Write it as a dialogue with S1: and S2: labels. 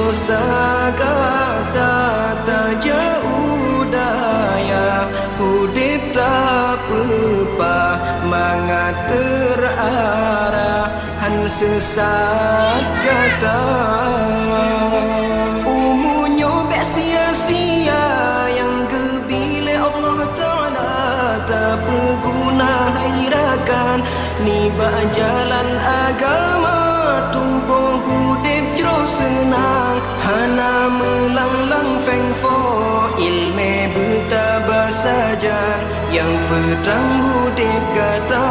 S1: dosa kata tak jauh daya hudip tak pepa mangat terarah han sesat kata umunyo bek sia-sia yang kebile Allah Ta'ala tak berguna hairakan niba jalan agama tubuh hudip jero senang hana melanglang feng fo ilme bertabah saja yang pedang hudip kata